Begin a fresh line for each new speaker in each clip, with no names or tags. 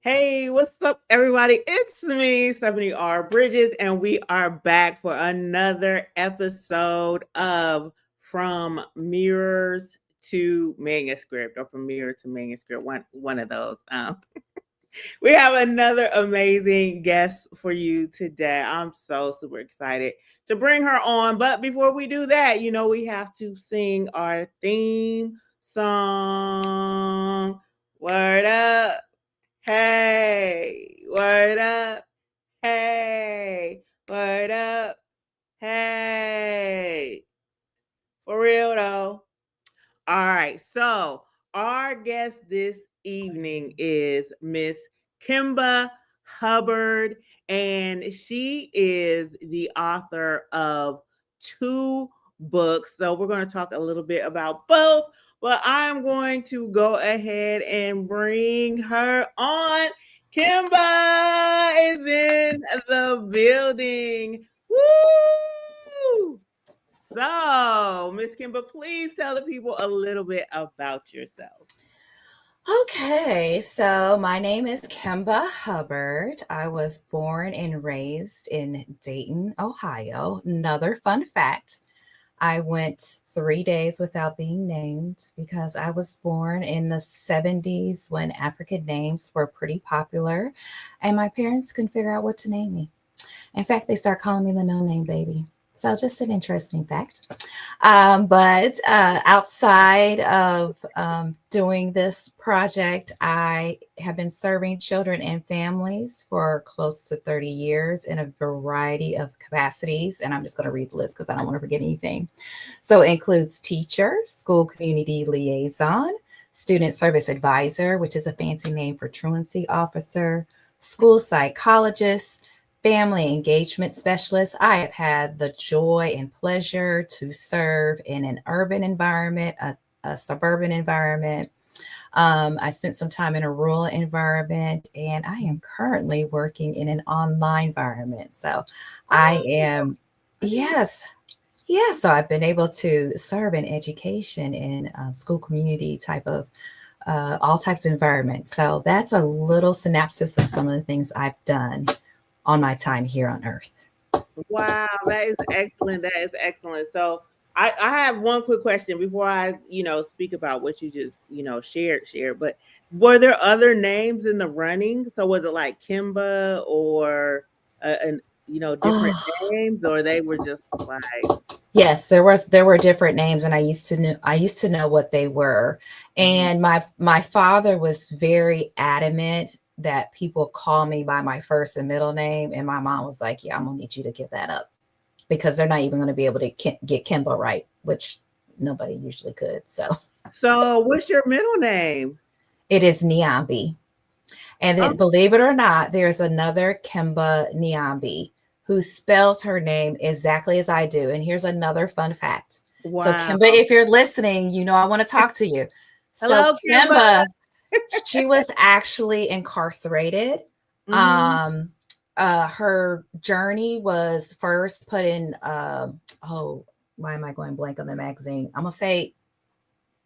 Hey, what's up, everybody? It's me, Stephanie R. Bridges, and we are back for another episode of From Mirrors to Manuscript, or From Mirror to Manuscript, one of those. We have another amazing guest for you today. I'm so super excited to bring her on. But before we do that, we have to sing our theme song. Word up. Hey, word up. Hey, word up. Hey. For real though. All right. So, our guest this evening is Miss Kimba Hubbard, and she is the author of two books. So, we're going to talk a little bit about both, but I'm going to go ahead and bring her on. Kimba is in the building. Woo! So, Miss Kimber, please tell the people a little bit about yourself.
Okay, so my name is Kemba Hubbard. I was born and raised in Dayton, Ohio. Another fun fact, I went 3 days without being named because I was born in the 70s when African names were pretty popular, and my parents couldn't figure out what to name me. In fact, they start calling me the no name baby. So, just an interesting fact. But outside of doing this project, I have been serving children and families for close to 30 years in a variety of capacities. And I'm just going to read the list because I don't want to forget anything. So, it includes teacher, school community liaison, student service advisor, which is a fancy name for truancy officer, school psychologist, family engagement specialist. I have had the joy and pleasure to serve in an urban environment, a suburban environment. I spent some time in a rural environment, and I am currently working in an online environment. So I
Oh,
am,
I didn't know.
yes, yeah. So I've been able to serve in education in school community type of all types of environments. So that's a little synopsis of some of the things I've done on my time here on Earth.
Wow, that is excellent. That is excellent. So, I have one quick question before I, speak about what you just, shared. But were there other names in the running? So, was it like Kimba or, different
Oh,
names, or they were just like,
yes, there were different names, and I used to know what they were.
mhm.
And my father was very adamant that people call me by my first and middle name, and my mom was like, "Yeah, I'm gonna need you to give that up because they're not even gonna be able to get Kimba right," which nobody usually could. So
So, what's your middle name?
it is Niambi. And then, believe it or not, there's another Kemba Nyambi who spells her name exactly as I do. And here's another fun fact. So,
Wow.
Kemba, if you're listening, you know I want to talk to you. So,
Hello, Kimba.
Kemba, she was actually incarcerated.
Mhm.
Um, her journey was first put in, oh, why am I going blank on the magazine? I'm going to say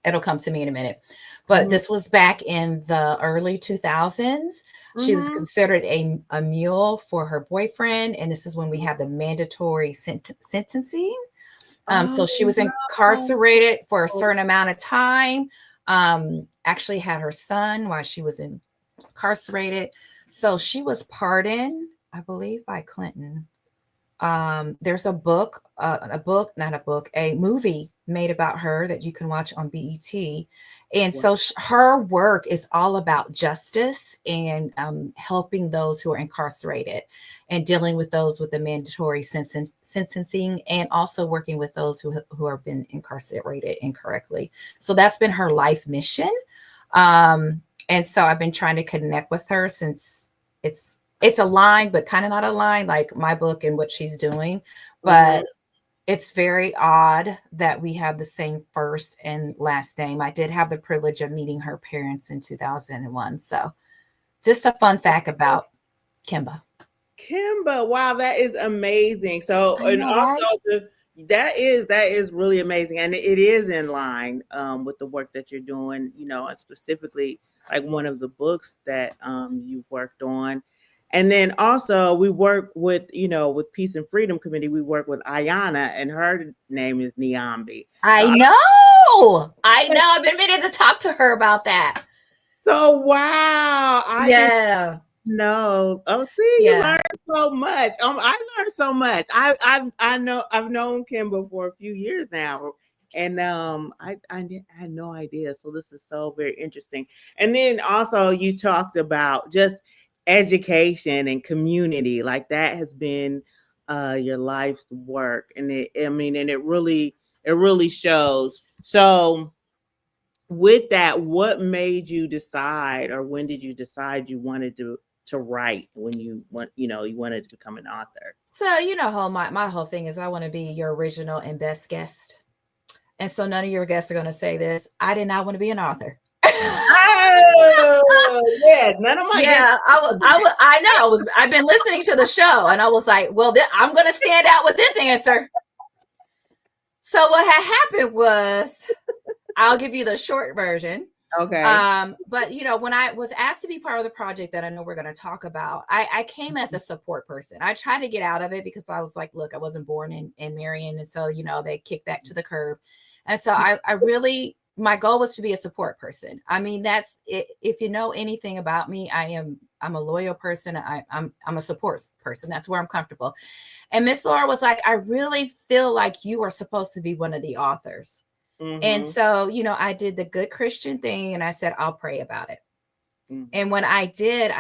it'll come to me in a minute. But
Mhm.
this was back in the early 2000s. She was
Mhm.
considered a mule for her boyfriend. And this is when we had the mandatory sentencing. So she
Oh,
was incarcerated for a certain amount of time. Actually, had her son while she was incarcerated. So she was pardoned, I believe, by Clinton. There's not a book, a movie made about her that you can watch on BET. And
wow.
so her work is all about justice and helping those who are incarcerated and dealing with those with the mandatory sentencing and also working with those who have been incarcerated incorrectly. So that's been her life mission. And so I've been trying to connect with her since it's aligned, but kind of not aligned, like my book and what she's doing.
Mhm.
But it's very odd that we have the same first and last name. I did have the privilege of meeting her parents in 2001. So just a fun fact about Kimba.
Kimba, wow, that is amazing. So,
I
and
know, right?
also That is really amazing, and it is in line with the work that you're doing. And specifically like one of the books that you worked on, and then also we work with Peace and Freedom Committee. We work with Ayana, and her name is Niambi. So,
I know. I know. I've been meaning to talk to her about that.
so wow, I did.
Yeah.
No. Oh, see, you
Yeah.
learn so much. I learned so much. I know I've known Kimba for a few years now, and I had no idea. So this is so very interesting. And then also you talked about just education and community, like that has been your life's work, and it really shows. So with that, what made you decide, or when did you decide you wanted to write, when you wanted to become an author?
So you know how my whole thing is I want to be your original and best guest. And so none of your guests are gonna say this. I did not want to be an author.
Oh, yeah, none of my guests.
Yeah, I know. I've been listening to the show and I was like, well, I'm gonna stand out with this answer. So what had happened was, I'll give you the short version.
Okay.
But when I was asked to be part of the project that I know we're going to talk about, I came as a support person. I tried to get out of it because I was like, look, I wasn't born in Marion. And so, they kicked that to the curb. And so I really, my goal was to be a support person. I mean, that's it. If you know anything about me, I'm a loyal person. I'm a support person. That's where I'm comfortable. And Miss Laura was like, I really feel like you are supposed to be one of the authors. And
Mm-hmm.
so, I did the good Christian thing and I said, I'll pray about it.
Mm-hmm.
And when I did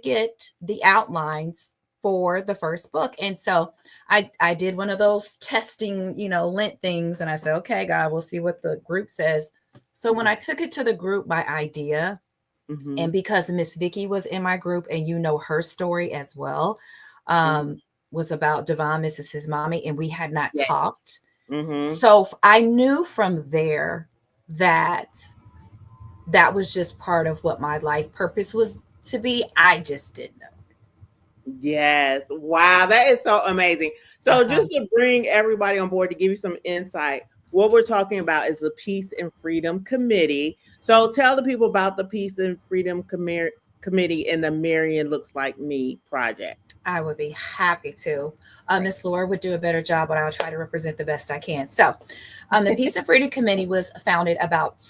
get the outlines for the first book. And so I did one of those testing, Lent things. And I said, okay, God, we'll see what the group says. So when I took it to the group, my idea,
Mm-hmm.
and because Miss Vicky was in my group and her story as well,
Mm-hmm.
was about Devon, Mrs. His mommy, and we had not
Yeah.
talked.
Mm-hmm.
So I knew from there that that was just part of what my life purpose was to be. I just didn't know.
Yes. Wow, that is so amazing. So
Uh-huh.
just to bring everybody on board, to give you some insight, what we're talking about is the Peace and Freedom Committee. So tell the people about the Peace and Freedom Committee and the Marion Looks Like Me project.
I would be happy to. Miss Laura would do a better job, but I'll try to represent the best I can. So, the Peace and Freedom Committee was founded about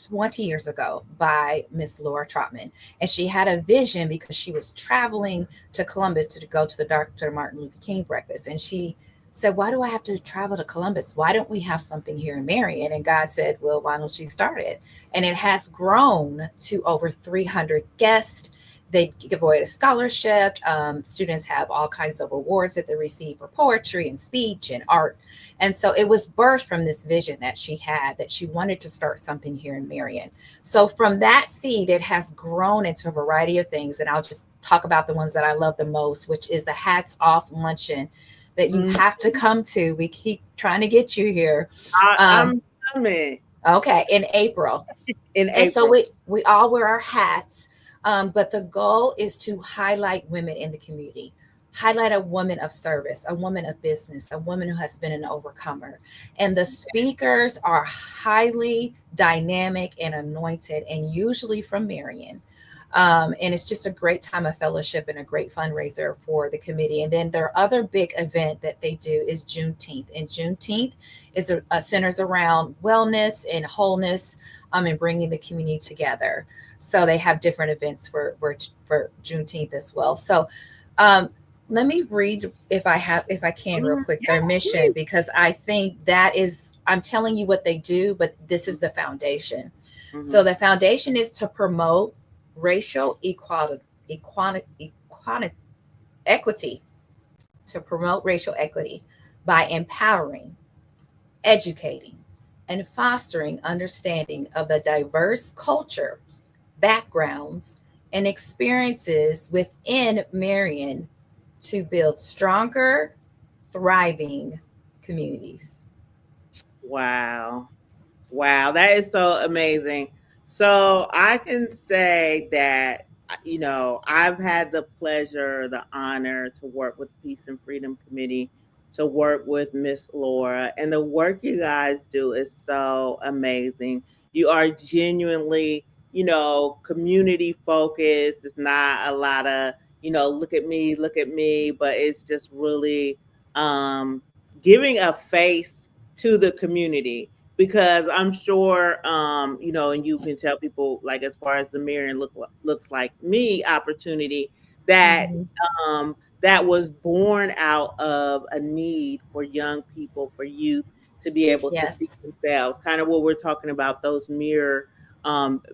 20 years ago by Miss Laura Trotman. And she had a vision because she was traveling to Columbus to go to the Dr. Martin Luther King breakfast. And she said, why do I have to travel to Columbus? Why don't we have something here in Marion? And God said, well, why don't you start it? And it has grown to over 300 guests. They give away a scholarship. Students have all kinds of awards that they receive for poetry and speech and art. And so it was birthed from this vision that she had, that she wanted to start something here in Marion. So from that seed, it has grown into a variety of things. And I'll just talk about the ones that I love the most, which is the Hats Off Luncheon that you
Mhm.
have to come to. We keep trying to get you here. Um,
I'm coming
okay, in April.
in
And so
April.
we all wear our hats, but the goal is to highlight women in the community, highlight a woman of service, a woman of business, a woman who has been an overcomer. And the speakers are highly dynamic and anointed, and usually from Marion. And it's just a great time of fellowship and a great fundraiser for the committee. And then their other big event that they do is Juneteenth. And Juneteenth is centers around wellness and wholeness, and bringing the community together. So they have different events for Juneteenth as well. So um, let me read, if I can, real quick, their
Yeah,
mission,
please.
because I think that is, I'm telling you what they do, but this is the foundation. So
Mhm.
the foundation is to promote racial equality, equity, to promote racial equity by empowering, educating, and fostering understanding of the diverse cultures, backgrounds, and experiences within Marion to build stronger, thriving communities.
Wow. Wow, that is so amazing. So I can say that, I've had the pleasure, the honor to work with the Peace and Freedom Committee to work with Miss Laura. And the work you guys do is so amazing. You are genuinely, community focused. It's not a lot of, look at me, but it's just really um, giving a face to the community, because I'm sure, and you can tell people, like, as far as the Marion looks like me opportunity, that
Mhm.
that was born out of a need for young people, for youth to be able to see
Yes.
themselves, kind of what we're talking about, those mirror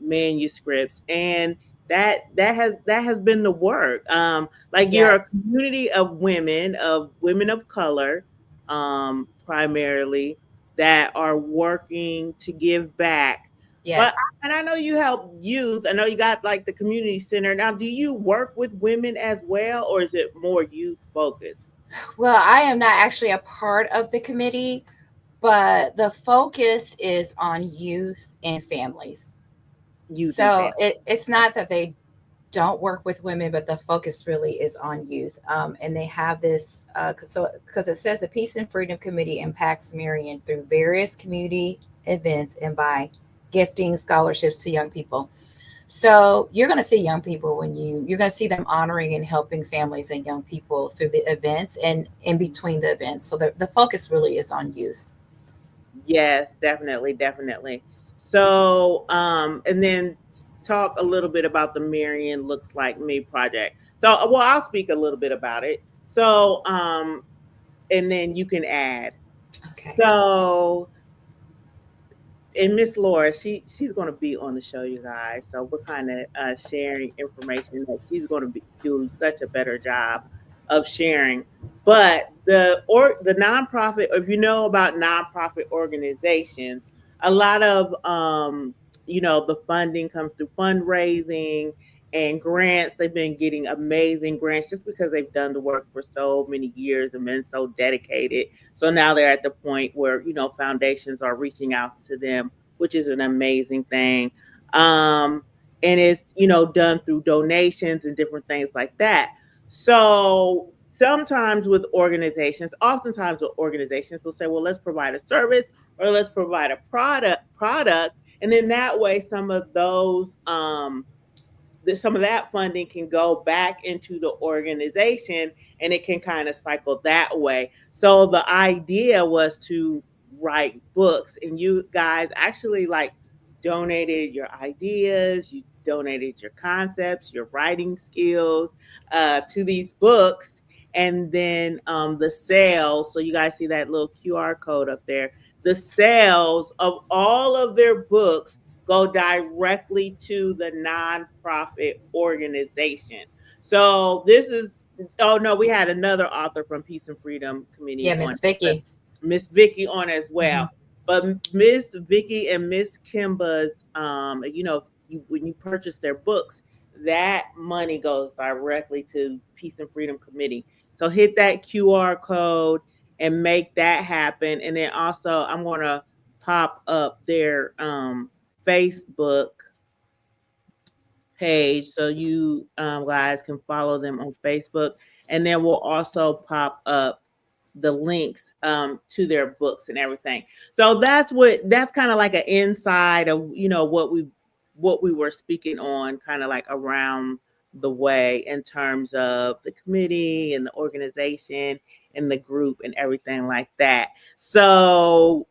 manuscripts. And that has been the work. Like, you're a
Yes.
community of women of color, primarily, that are working to give back. But
Yes.
and I know you help youth. I know you got like the community center. Now, do you work with women as well, or is it more youth focused?
Well, I am not actually a part of the committee, but the focus is on youth and families.
Youth and
So
family.
it's not that they don't work with women, but the focus really is on youth. And they have this, because it says the Peace and Freedom Committee impacts Marion through various community events and by gifting scholarships to young people. So you're going to see young people when you're going to see them honoring and helping families and young people through the events and in between the events. So the focus really is on youth.
Yes, definitely, definitely. So, and then talk a little bit about the Marion Looks Like Me project. So, well, I'll speak a little bit about it. So, and then you can add.
Okay.
So, and Miss Laura, she's going to be on the show, you guys. So we're kind of sharing information that she's going to do such a better job of sharing. But the nonprofit, if you know about nonprofit organizations, a lot of the funding comes through fundraising and grants. They've been getting amazing grants just because they've done the work for so many years and been so dedicated. So now they're at the point where, foundations are reaching out to them, which is an amazing thing. Um, and it's, done through donations and different things like that. So oftentimes with organizations, they'll say, well, let's provide a service or let's provide a product. And then that way, some of that funding can go back into the organization, and it can kind of cycle that way. So the idea was to write books, and you guys actually like donated your ideas, you donated your concepts, your writing skills to these books. And then the sales, so you guys see that little QR code up there, the sales of all of their books go directly to the nonprofit organization. So this is, oh no, we had another author from Peace and Freedom Committee
Yeah,
on,
Miss Vicky.
Miss Vicky on as
Hmm.
well. But Miss Vicky and Miss Kimba's, when you purchase their books, that money goes directly to Peace and Freedom Committee. So hit that QR code and make that happen. And then also, I'm gonna pop up their Facebook page so you guys can follow them on Facebook. And then we'll also pop up the links to their books and everything. So that's kind of like an inside of what we were speaking on, kind of like around the way in terms of the committee and the organization and the group and everything like that. So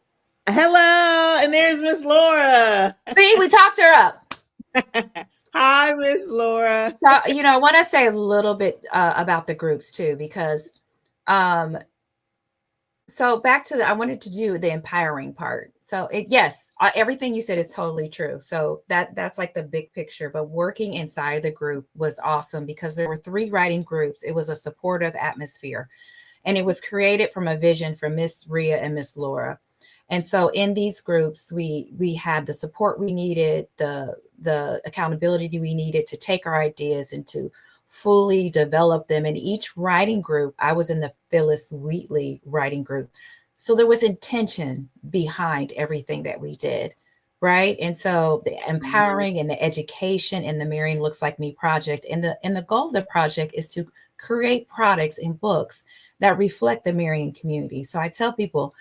hello, and there's Miss Laura.
See, we talked her up.
Hi, Miss Laura.
So, I want to say a little bit about the groups too, because um, so back to I wanted to do the empowering part. So yes, everything you said is totally true. So that's like the big picture. But working inside the group was awesome because there were three writing groups. It was a supportive atmosphere, and it was created from a vision from Miss Ria and Miss Laura. And so in these groups, we had the support we needed, the accountability we needed to take our ideas and to fully develop them. In each writing group, I was in the Phyllis Wheatley writing group. So there was intention behind everything that we did. Right. And so the
Mhm.
empowering and the education and the Marion Looks Like Me project and the goal of the project is to create products and books that reflect the Marian community. So I tell people,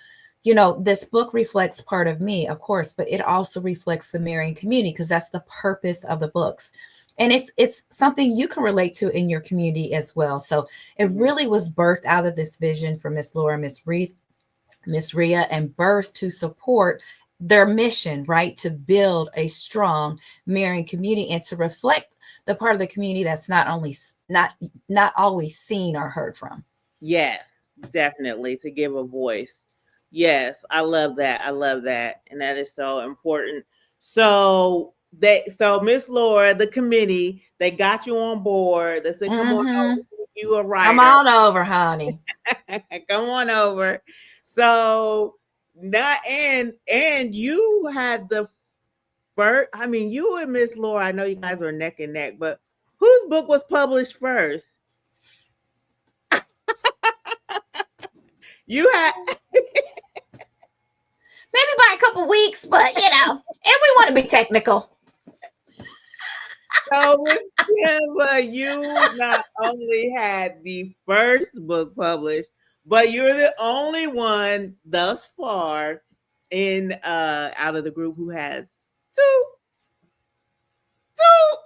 this book reflects part of me, of course, but it also reflects the Marian community because that's the purpose of the books. And it's something you can relate to in your community as well. So it
Mhm.
really was birthed out of this vision for Miss Laura, Miss Reed, Miss Ria, and birthed to support their mission, right? To build a strong Marian community and to reflect the part of the community that's not always seen or heard from.
Yes, definitely to give a voice. Yes, I love that. I love that. And that is so important. So Miss Laura, the committee, they got you on board. They said, come on
Mm-hmm.
over. You a
Come
writer.
on over, honey.
Come on over. So not and you had the first, I mean, you and Miss Laura, I know you guys were neck and neck, but whose book was published first? You had
Maybe by a couple weeks, but and we want to be technical.
so Miss Kimba, you not only had the first book published, but you're the only one thus far in out of the group who has two two.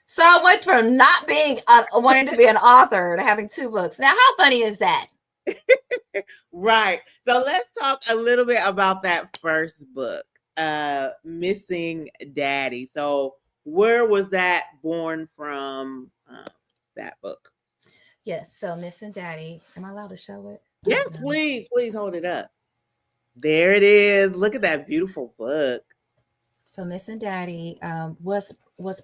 So I went from not being wanting to be an author to having two books. Now, how funny is that?
Right. So let's talk a little bit about that first book, Missing Daddy. So where was that born from? That book.
Yes. So Miss and Daddy, am I allowed to show it? I
Yes,
don't know.
please, please hold it up. There it is. Look at that beautiful book.
So Miss and Daddy was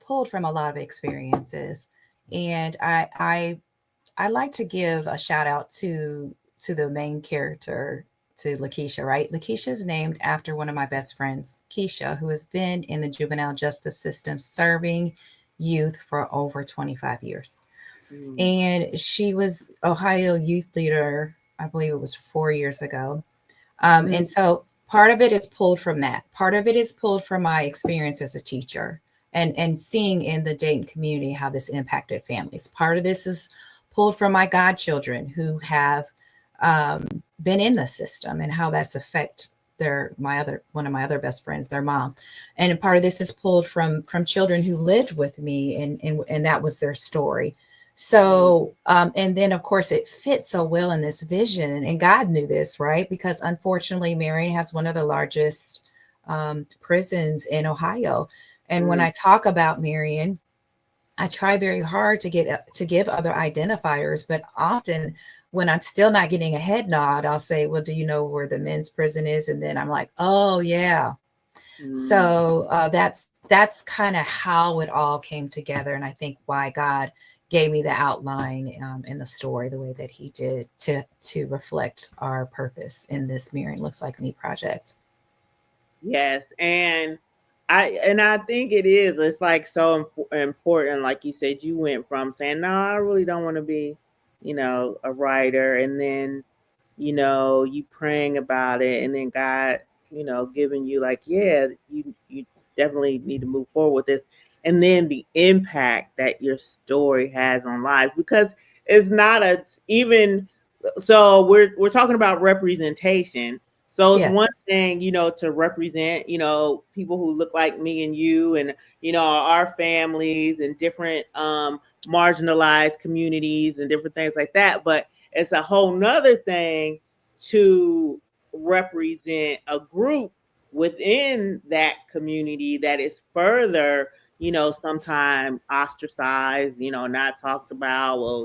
pulled from a lot of experiences, and I like to give a shout out to the main character, to Lakeisha. Right, Lakeisha is named after one of my best friends, Keisha, who has been in the juvenile justice system serving youth for over 25 years.
Mm,
And she was Ohio youth leader, I believe it was 4 years ago. And
mm,
so part of it is pulled from that. Part of it is pulled from my experience as a teacher and seeing in the Dayton community how this impacted families. Part of this is pulled from my godchildren who have um, been in the system and how that's affect their my other one of my other best friends, their mom. And part of this is pulled from children who lived with me and that was their story.
mm.
So, and then of course it fits so well in this vision, and God knew this, right? Because unfortunately, Marion has one of the largest prisons in Ohio. And when
Mm.
I talk about Marion, I try very hard to give other identifiers, but often when I'm still not getting a head nod, I'll say, "Well, do you know where the men's prison is?" And then I'm like, "Oh yeah."
Mm.
So that's kind of how it all came together, and I think why God gave me the outline in the story the way that He did to reflect our purpose in this Mirroring Looks Like Me project.
Yes, and I think it is. It's like so important. Like you said, you went from saying, "No, I really don't want to be, a writer," and then, you praying about it, and then God, giving you like, "Yeah, you definitely need to move forward with this," and then the impact that your story has on lives because it's not a even. So we're talking about representation, so it's one
Yes.
thing, to represent, people who look like me and you and, our families and different marginalized communities and different things like that. But it's a whole nother thing to represent a group within that community that is further, sometimes ostracized, not talked about. Well,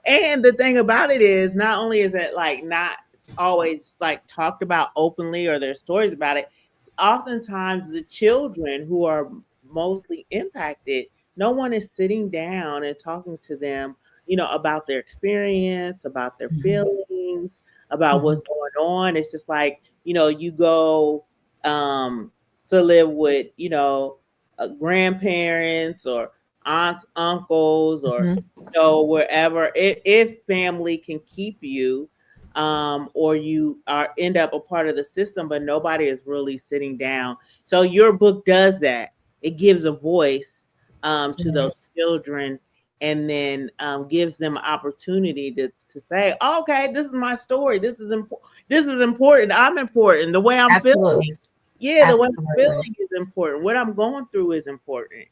and the thing about it is not only is it like not always like talked about openly or there's stories about it, oftentimes the children who are mostly impacted, no one is sitting down and talking to them, about their experience, about their
Hmm.
feelings, about
Hmm.
what's going on. It's just like, you go um to live with, grandparents or aunts, uncles, or
Hmm.
wherever, if family can keep you, or you are end up a part of the system, but nobody is really sitting down. So your book does that. It gives a voice to those
Yes.
children, and then gives them an opportunity to say, okay, this is my story. This is important. This is important. I'm important. The way I'm feeling,
Absolutely.
yeah, the way I'm
Absolutely.
feeling is important. What I'm going through is important.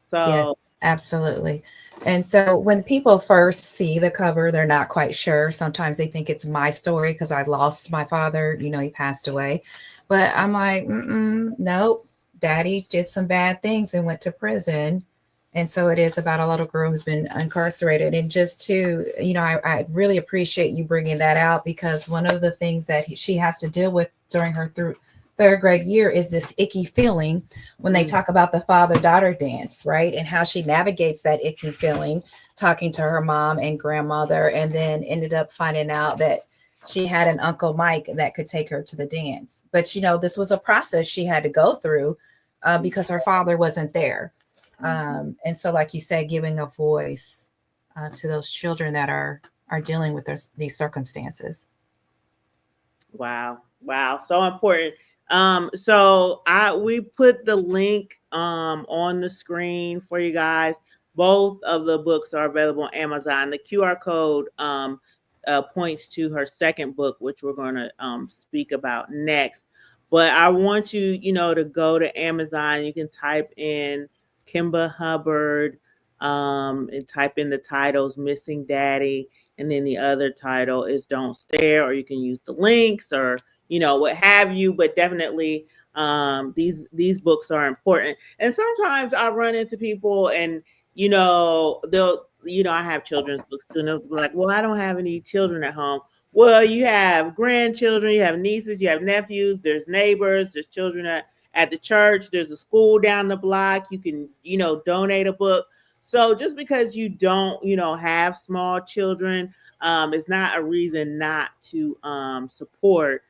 So,
Yes, absolutely. And so when people first see the cover, they're not quite sure. Sometimes they think it's my story because I lost my father. He passed away. But I'm like, nope. Daddy did some bad things and went to prison. And so it is about a little girl who's been incarcerated. And just to, I really appreciate you bringing that out because one of the things that she has to deal with during her through third grade year is this icky feeling when they
mm,
talk about the father daughter dance, right? And how she navigates that icky feeling, talking to her mom and grandmother, and then ended up finding out that she had an Uncle Mike that could take her to the dance. But, this was a process she had to go through because her father wasn't there. And so, like you said, giving a voice to those children that are dealing with these circumstances.
wow, wow, so important. So I we put the link on the screen for you guys. Both of the books are available on Amazon. The QR code points to her second book, which we're going to speak about next. But I want you, to go to Amazon. You can type in Kimba Hubbard and type in the titles Missing Daddy, and then the other title is Don't Stare, or you can use the links or what have you. But definitely these books are important. And sometimes I run into people and they'll I have children's books too, and they'll be like, well, I don't have any children at home. Well, you have grandchildren, you have nieces, you have nephews, there's neighbors, there's children at the church, there's a school down the block. You can donate a book. So just because you don't have small children, is not a reason not to support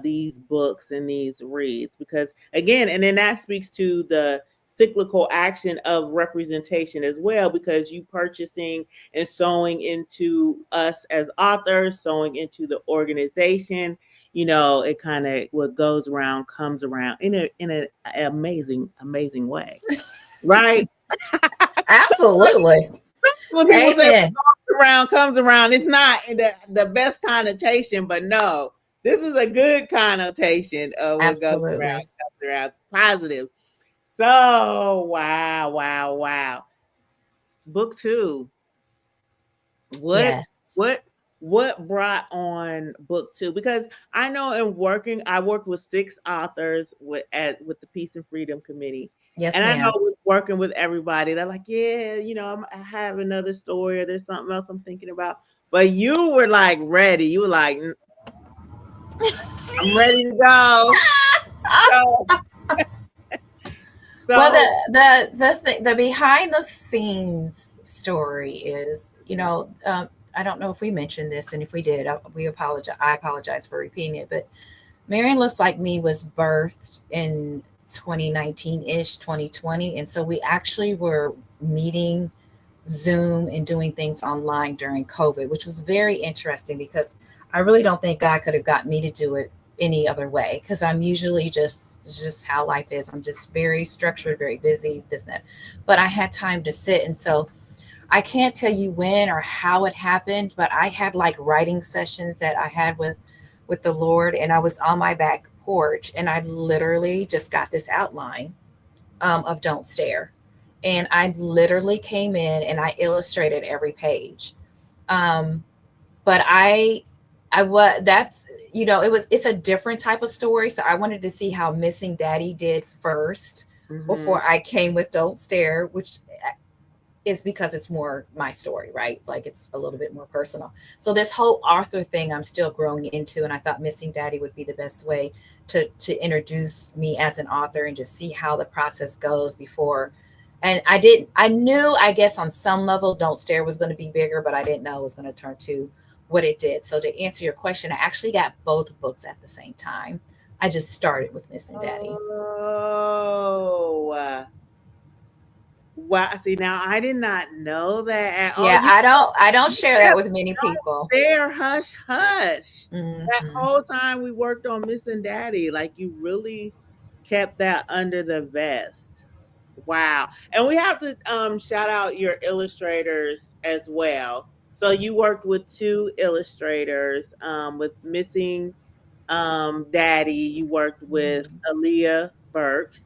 these books and these reads. Because again, and then that speaks to the cyclical action of representation as well, because you purchasing and sewing into us as authors, sewing into the organization, it kind of, what goes around comes around in an amazing way, right?
Absolutely.
When people say
Amen.
around comes around, it's not in the best connotation, but no, this is a good connotation of what goes around
Absolutely.
comes around, positive. So wow. Book two. What
Yes.
what what brought on book two? Because I know in working, I worked with six authors with the Peace and Freedom Committee.
Yes,
And I know
ma'am.
with working with everybody, they're like, yeah, I have another story, or there's something else I'm thinking about. But you were like ready. You were like, I'm ready to go. So,
Well,
so
the behind the scenes story is, I don't know if we mentioned this, and if we did, we apologize. I apologize for repeating it. But Marion Looks Like Me was birthed in 2019 ish, 2020, and so we actually were meeting Zoom and doing things online during COVID, which was very interesting because I really don't think God could have got me to do it any other way because I'm usually just how life is. I'm just very structured, very busy, this and that. But I had time to sit, and so I can't tell you when or how it happened, but I had like writing sessions that I had with the Lord, and I was on my back porch, and I literally just got this outline of Don't Stare, and I literally came in and I illustrated every page. Um, but I was that's it's a different type of story, so I wanted to see how Missing Daddy did first
mhm.
before I came with Don't Stare, which is because it's more my story, right? Like it's a little bit more personal. So this whole Arthur thing I'm still growing into, and I thought Missing Daddy would be the best way to introduce me as an author and just see how the process goes before. And I knew, I guess on some level Don't Stare was going to be bigger, but I didn't know it was going to turn to what it did. So to answer your question, I actually got both books at the same time. I just started with Missing Daddy.
Oh, wow. See, now I did not know that at all.
Yeah, I don't share that
Kept
with many people.
there, hush, hush. That
Hmm.
whole time we worked on Missing Daddy, like you really kept that under the vest. Wow. And we have to shout out your illustrators as well. So you worked with two illustrators, with Missing Daddy. You worked with
Mhm.
Aaliyah Burks.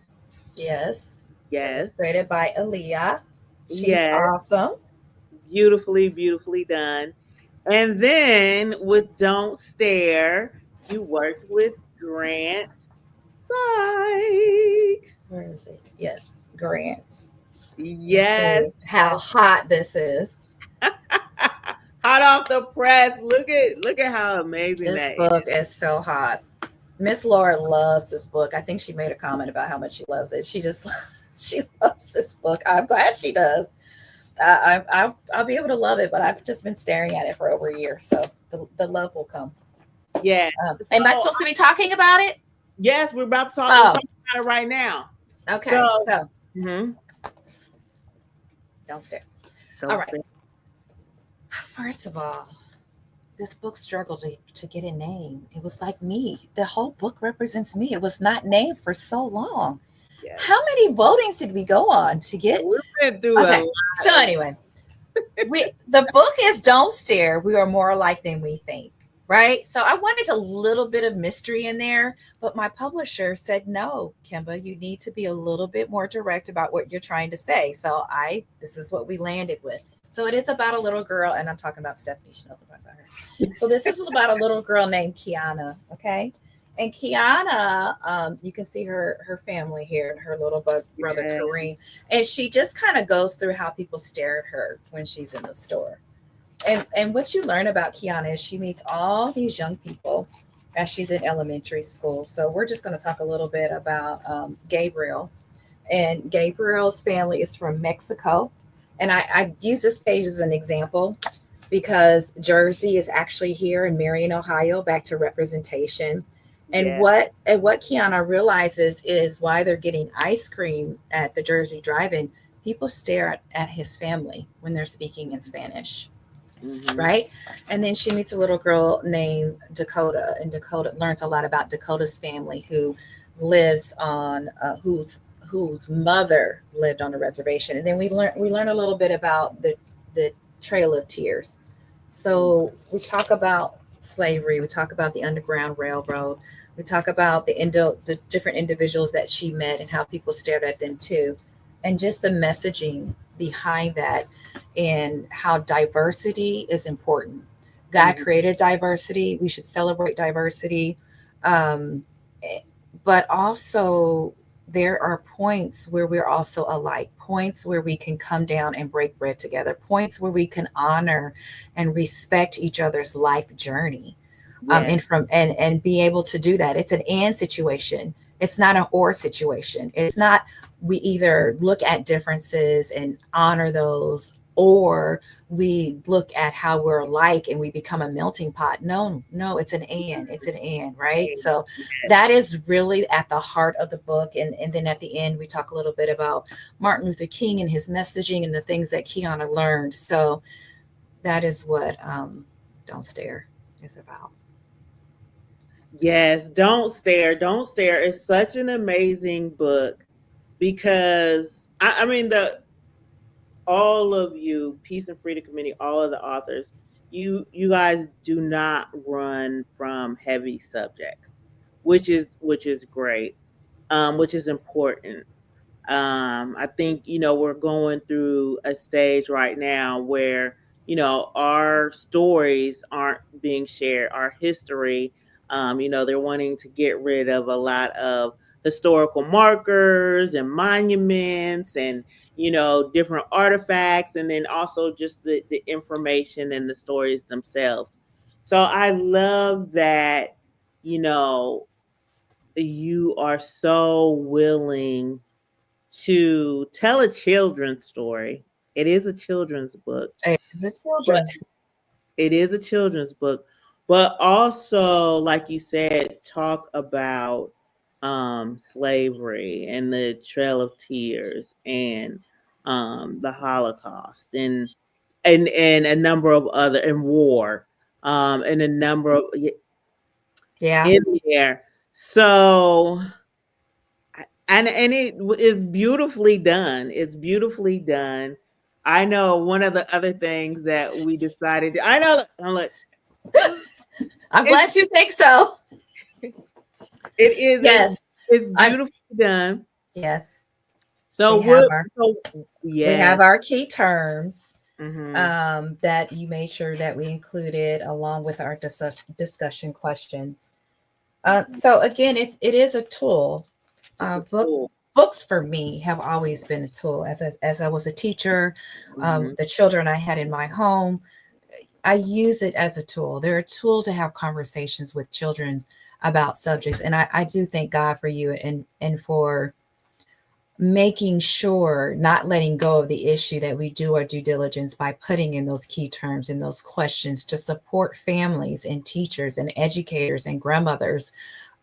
Yes.
Yes.
Illustrated by Aaliyah. She's
Yes.
awesome.
Beautifully, beautifully done. And then with Don't Stare, you worked with Grant Sykes.
Where is it? Yes, Grant. Let's
Yes.
see how hot this is.
Hot off the press. Look at how amazing
This
that
book
is.
is so hot. Miss Laura loves this book. I think she made a comment about how much she loves it. She just she loves this book. I'm glad she does. I'll be able to love it, but I've just been staring at it for over a year, so the love will come.
Yes.
Am I
So
supposed to be talking about it?
yes, we're about to talk. We're
Oh,
talking about it right now. So
okay. So
mhm,
don't stare. All
don't
right.
say
First of all, this book struggled to get a name. It was like me. The whole book represents me. It was not named for so long.
yes.
How many votings did we go on to get?
We went through a
Okay. So
lot of
anyway, we the book is Don't Stare. We are more alike than we think. Right. So I wanted a little bit of mystery in there, but my publisher said, no, Kimba, you need to be a little bit more direct about what you're trying to say. So this is what we landed with. So it is about a little girl, and I'm talking about Stephanie. She knows about her. So this is about a little girl named Keyanna. Okay. And Keyanna, you can see her family here and her little brother
yeah.
Kareem. And she just kind of goes through how people stare at her when she's in the store. And what you learn about Keyanna is she meets all these young people as she's in elementary school. So we're just going to talk a little bit about Gabriel. And Gabriel's family is from Mexico. And I use this page as an example because Jersey is actually here in Marion, Ohio, back to representation. And
Yeah.
what Keyanna realizes is why they're getting ice cream at the Jersey Drive-In. People stare at his family when they're speaking in Spanish,
Hmm.
right? And then she meets a little girl named Dakota, and Dakota learns a lot about Dakota's family, who lives on whose mother lived on a reservation. And then we learn a little bit about the Trail of Tears. So we talk about slavery, we talk about the Underground Railroad, we talk about the different individuals that she met and how people stared at them too, and just the messaging behind that, and how diversity is important. God
Hmm.
created diversity. We should celebrate diversity. Um, but also, there are points where we're also alike, points where we can come down and break bread together, points where we can honor and respect each other's life journey,
Yes.
and be able to do that. It's an and situation. It's not an or situation. It's not we either look at differences and honor those, or we look at how we're alike and we become a melting pot. No, no, it's an and. It's an and, right? So that is really at the heart of the book. And then at the end, we talk a little bit about Martin Luther King and his messaging and the things that Keyanna learned. So that is what Don't Stare is about.
Yes. Don't Stare. Don't Stare is such an amazing book because I mean the all of you, Peace and Freedom Committee, all of the authors, you guys do not run from heavy subjects, which is great, which is important. I think we're going through a stage right now where our stories aren't being shared, our history. They're wanting to get rid of a lot of historical markers and monuments and different artifacts, and then also just the information and the stories themselves. So I love that you know you are so willing to tell a children's story. It is a children's book,
It's a
but
children's.
it is a children's book, but also, like you said, talk about slavery and the Trail of Tears and the Holocaust and a number of other and war and a number of
Yeah.
in there. So and it is beautifully done. It's beautifully done. I know one of the other things that we decided. I know. I'm like,
I'm
it's
glad you think so.
it is
Yes,
it's
I'm.
beautifully done.
Yes,
So
we have
what?
our
So
we have
yes.
our key terms
Hmm.
that you made sure that we included along with our discussion questions. So again, it is a tool.
It's a
Book
tool.
books for me have always been a tool. As I was a teacher,
Hmm.
the children I had in my home, I use it as a tool. They're a tool to have conversations with children about subjects, and I do thank God for you and for making sure not letting go of the issue that we do our due diligence by putting in those key terms and those questions to support families and teachers and educators and grandmothers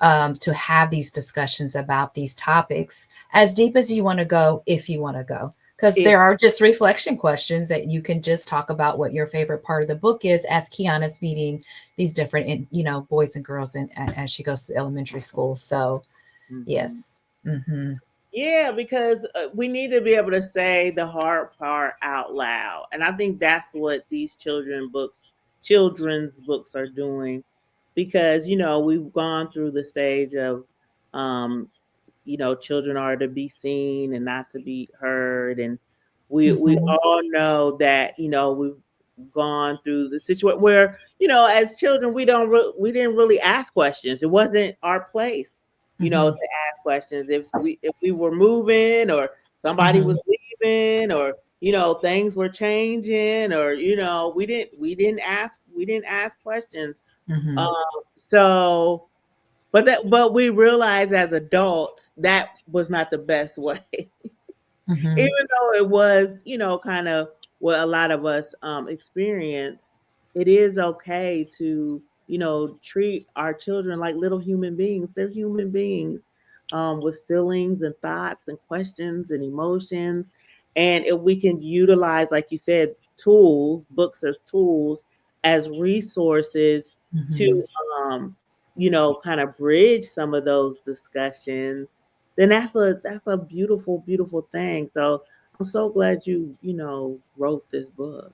to have these discussions about these topics as deep as you want to go, if you want to go. Because
If
there are just reflection questions that you can just talk about what your favorite part of the book is as Keyanna's meeting these different, boys and girls, and as she goes to elementary school. So,
Mhm.
yes. Mm-hmm.
Yeah, because we need to be able to say the hard part out loud, and I think that's what these children's books are doing, because we've gone through the stage of, um, children are to be seen and not to be heard, and we
Mm-hmm.
all know that we've gone through the situation where as children we didn't really ask questions. It wasn't our place
Mm-hmm.
to ask questions. If we were moving, or somebody
Mm-hmm.
was leaving, or things were changing, or we didn't ask questions.
Mm-hmm.
um so but we realized as adults that was not the best way.
Mm-hmm.
Even though it was, kind of what a lot of us experienced, it is okay to, treat our children like little human beings. They're human beings, with feelings and thoughts and questions and emotions. And if we can utilize, like you said, books as tools, as resources
Mm-hmm.
to, um, kind of bridge some of those discussions, then that's a beautiful, beautiful thing. So I'm so glad you wrote this book.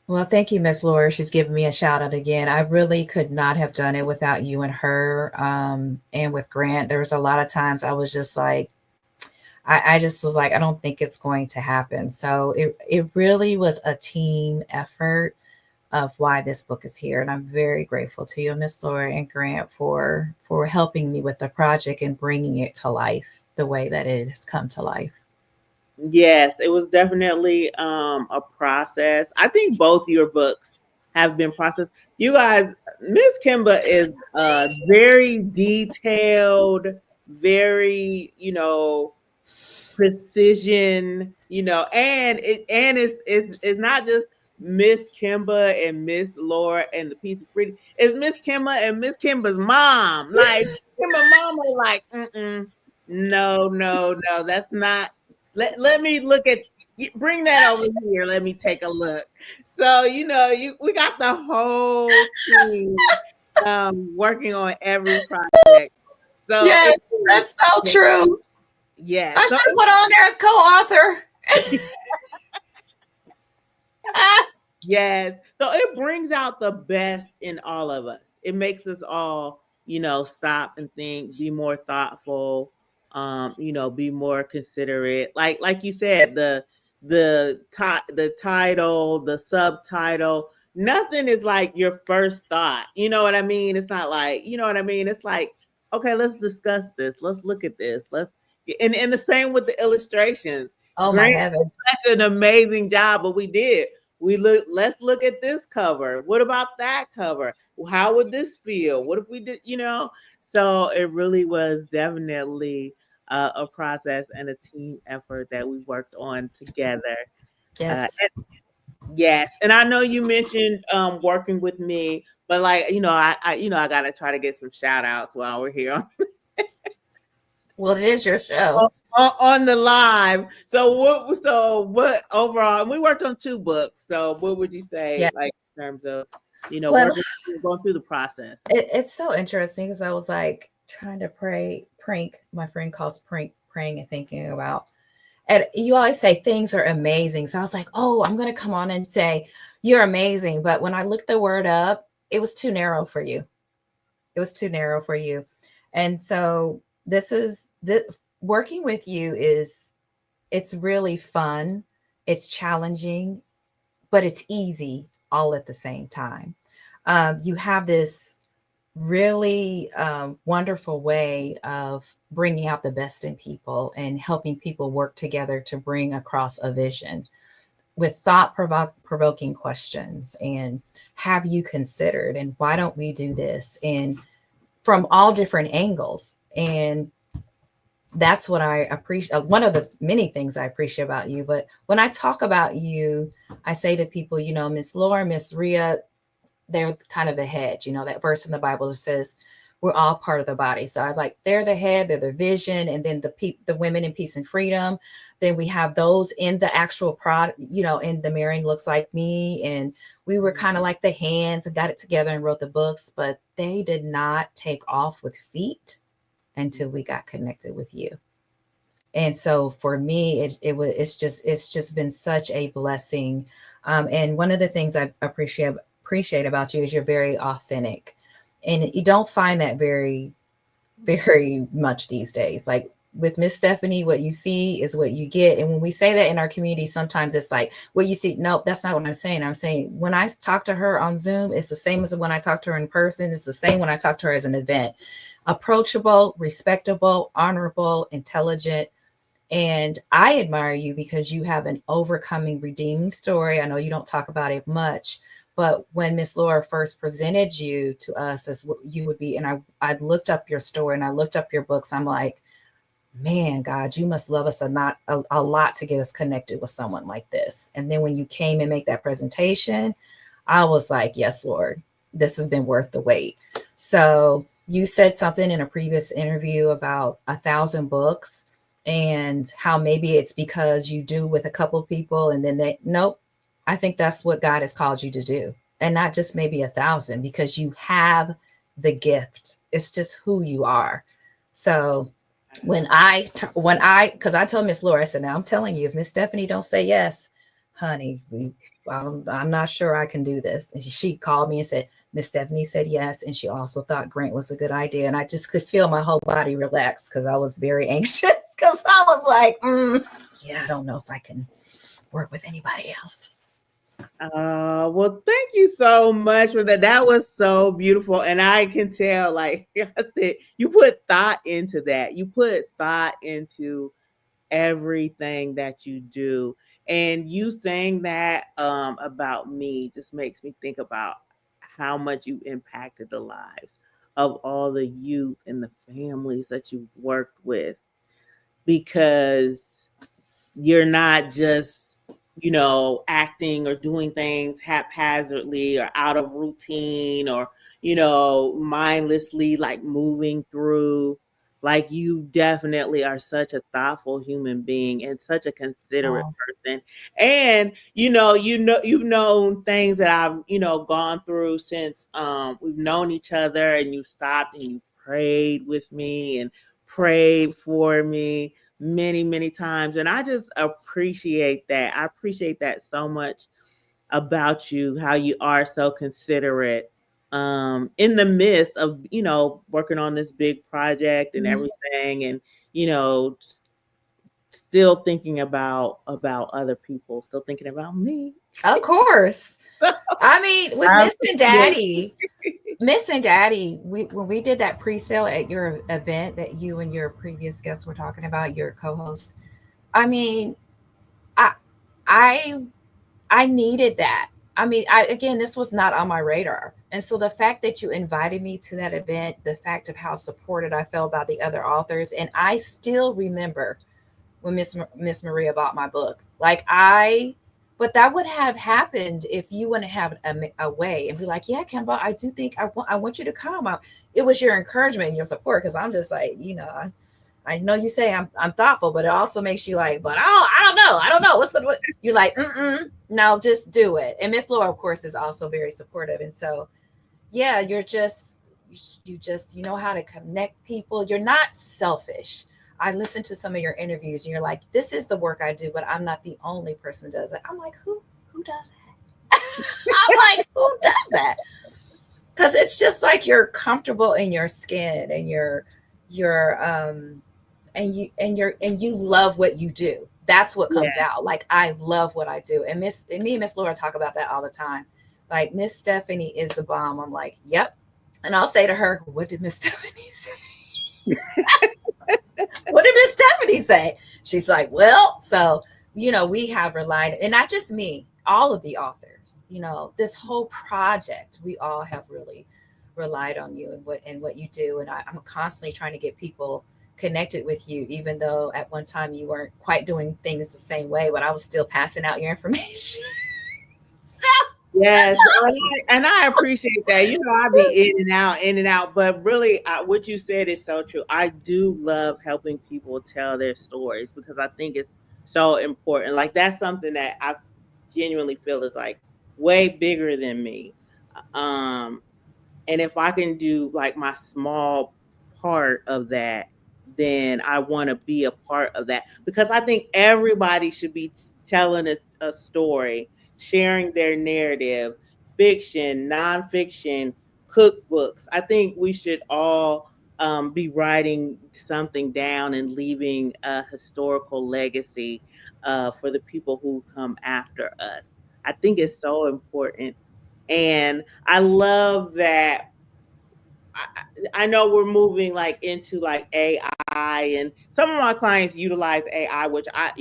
Well, thank you, Miss Laura. She's giving me a shout out again. I really could not have done it without you and her, and with Grant. There was a lot of times I was just like, I just was like, I don't think it's going to happen. So it really was a team effort of why this book is here, and I'm very grateful to you, Miss Laura and Grant, for helping me with the project and bringing it to life the way that it has come to life.
Yes, it was definitely a process. I think both your books have been processed. You guys, Miss Kimba is very detailed, very, precision, and it's not just Miss Kimba and Miss Laura and the piece of pretty. It's Miss Kimba and Miss Kimba's mom. Like Kimba mama, like, no, no, no, that's not. Let me look at. Bring that over here. Let me take a look. So we got the whole team working on every project. So it
Yes,
is.
that's so true.
Yeah.
I
So
should have put on there as co-author.
yes. So it brings out the best in all of us. It makes us all, stop and think, be more thoughtful, be more considerate. Like you said, the title, the subtitle, nothing is like your first thought. You know what I mean? It's not like, you know what I mean? It's like, okay, let's discuss this. Let's look at this. And the same with the illustrations.
Oh my
Grant
heavens.
did such an amazing job, but we did. Let's look at this cover. What about that cover? How would this feel? What if we did, So it really was definitely a process and a team effort that we worked on together.
Yes.
And yes, and I know you mentioned working with me, but like I gotta try to get some shout outs while we're here
Well, it is your
on,
show.
on the live. So what overall, and we worked on two books. So what would you say,
Yeah.
like, in terms of
Well,
working, going through the process?
it's so interesting because I was like trying to prank my friend calls praying and thinking about. And you always say things are amazing. So I was like, oh, I'm going to come on and say, you're amazing. But when I looked the word up, it was too narrow for you. It was too narrow for you. And so working with you it's really fun. It's challenging, but it's easy all at the same time. You have this really wonderful way of bringing out the best in people and helping people work together to bring across a vision with provoking questions and have you considered and why don't we do this and from all different angles. And that's what I appreciate. One of the many things I appreciate about you. But when I talk about you, I say to people, Miss Laura, Miss Rhea, they're kind of the head, that verse in the Bible that says we're all part of the body. So I was like, they're the head, they're the vision, and then the women in peace and freedom. Then we have those in the actual in the Marion looks like me. And we were kind of like the hands and got it together and wrote the books, but they did not take off with feet until we got connected with you. And so for me, it's just been such a blessing. And one of the things I appreciate about you is you're very authentic, and you don't find that very much these days. Like with Miss Stephanie, what you see is what you get. And when we say that in our community, sometimes it's like, what you see. Nope, that's not what I'm saying. I'm saying when I talk to her on Zoom, it's the same as when I talk to her in person. It's the same when I talk to her as an event. Approachable, respectable, honorable, intelligent. And I admire you because you have an overcoming, redeeming story. I know you don't talk about it much, but when Miss Laura first presented you to us as what you would be, and I looked up your story and I looked up your books, I'm like, man, God, you must love us a lot to get us connected with someone like this. And then when you came and make that presentation, I was like, yes, Lord, this has been worth the wait. So you said something in a previous interview about 1,000 books and how maybe it's because you do with a couple of people and then nope, I think that's what God has called you to do. And not just maybe 1,000 because you have the gift. It's just who you are. So because I told Miss Laura, I said, now I'm telling you, if Miss Stephanie don't say yes, honey, I'm not sure I can do this. And she called me and said, Miss Stephanie said yes. And she also thought Grant was a good idea. And I just could feel my whole body relax because I was very anxious because I was like, yeah, I don't know if I can work with anybody else.
Well, thank you so much for that. That was so beautiful. And I can tell, like I said, you put thought into that. You put thought into everything that you do. And you saying that about me just makes me think about how much you impacted the lives of all the youth and the families that you've worked with, because you're not just, acting or doing things haphazardly or out of routine or, mindlessly like moving through. Like you definitely are such a thoughtful human being and such a considerate
Oh,
person. And you've known things that I've, gone through since we've known each other, and you stopped and you prayed with me and prayed for me many, many times. And I just appreciate that. I appreciate that so much about you, how you are so considerate in the midst of, working on this big project and
mhm.
everything, and, you know, still thinking about other people, still thinking about me.
Of course. I mean, with
I appreciate
Miss and Daddy, when we did that pre-sale at your event that you and your previous guests were talking about, your co-host, I mean, I I I needed that. I mean, again, this was not on my radar. And so the fact that you invited me to that event, the fact of how supported I felt about the other authors, and I still remember when Miss Maria bought my book. But that would have happened if you wouldn't have a way and be like, yeah, Kimba, I do think I want you to come. It was your encouragement and your support because I'm just like, I know you say I'm thoughtful, but it also makes you like, but I don't know. What you're like, no, just do it. And Miss Laura, of course, is also very supportive. And so, yeah, you know how to connect people. You're not selfish. I listened to some of your interviews and you're like, this is the work I do, but I'm not the only person that does it. I'm like, who does that? I'm like, who does that? Because it's just like you're comfortable in your skin and you're and you love what you do. That's what comes
Yeah.
out. Like, I love what I do. And me and Miss Laura talk about that all the time. Like, Miss Stephanie is the bomb. I'm like, yep. And I'll say to her, what did Miss Stephanie say? What did Miss Stephanie say? She's like, well, so, we have relied, and not just me, all of the authors, this whole project, we all have really relied on you and what you do. And I'm constantly trying to get people connected with you, even though at one time you weren't quite doing things the same way, but I was still passing out your information. So,
Yes, and I appreciate that. I be in and out, but really, what you said is so true. I do love helping people tell their stories because I think it's so important. Like that's something that I genuinely feel is like way bigger than me. Um, and if I can do like my small part of that, then I want to be a part of that because I think everybody should be telling a story, sharing their narrative, fiction, nonfiction, cookbooks. I think we should all be writing something down and leaving a historical legacy for the people who come after us. I think it's so important. And I love that I know we're moving like into like AI and some of my clients utilize AI, which I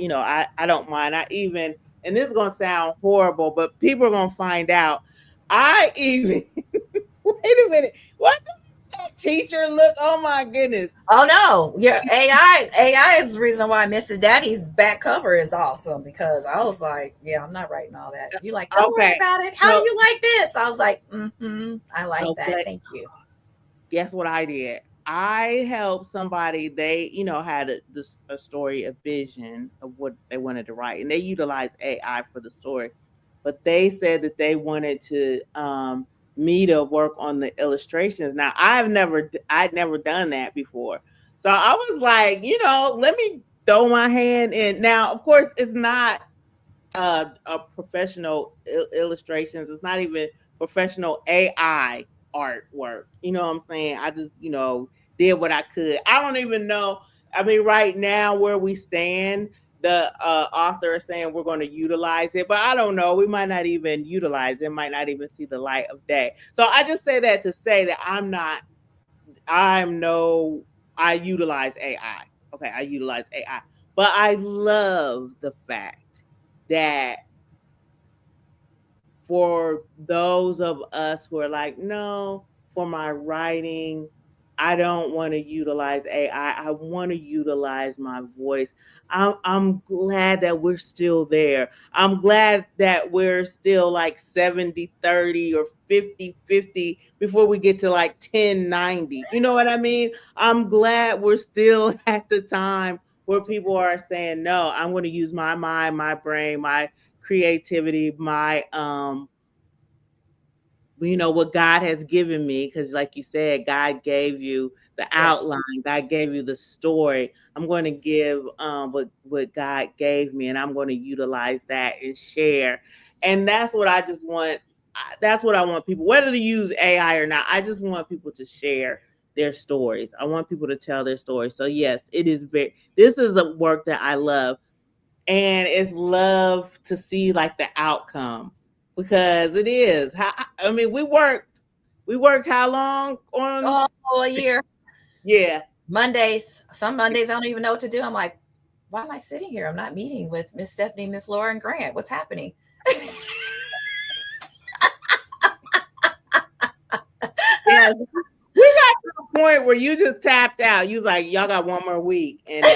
don't mind. I even, and this is gonna sound horrible, but people are gonna find out. I even wait a minute. What does that teacher look? Oh my goodness.
oh no, your AI is the reason why Mrs. Daddy's back cover is awesome, because I was like, yeah, I'm not writing all that. You like, don't worry
Okay.
about it. How do
So
you like this? I was like, I like that.
okay.
Thank you.
Guess what I did? I helped somebody. They, had a story, a vision of what they wanted to write, and they utilized AI for the story. But they said that they wanted to me to work on the illustrations. Now, I'd never done that before, so I was like, let me throw my hand in. Now, of course, it's not a professional illustrations. It's not even professional AI artwork. You know what I'm saying? I just, did what I could. I don't even know. I mean, right now where we stand, the author is saying we're going to utilize it, but I don't know. We might not even utilize it. Might not even see the light of day. So I just say that to say that I'm not. I'm no. I utilize AI. Okay, I utilize AI, but I love the fact that for those of us who are like, no, for my writing, I don't want to utilize AI. I want to utilize my voice. I'm glad that we're still there. I'm glad that we're still like 70-30 or 50-50 before we get to like 10-90. You know what I mean? I'm glad we're still at the time where people are saying, no, I'm going to use my mind, my brain, my creativity, my what God has given me, because like you said, God gave you the
Yes.
outline, God gave you the story. I'm going to give what God gave me, and I'm going to utilize that and share. And that's what I just want. That's what I want people, whether to use AI or not. I just want people to share their stories. I want people to tell their stories. So yes, it is very. This is a work that I love, and it's love to see like the outcome because it is. I mean, we worked how long on?
Oh, a year.
Yeah.
Mondays. Some Mondays I don't even know what to do. I'm like, why am I sitting here? I'm not meeting with Miss Stephanie, Miss Laura, and Grant. What's happening?
Yeah, we got to the point where you just tapped out. You was like, y'all got one more week, and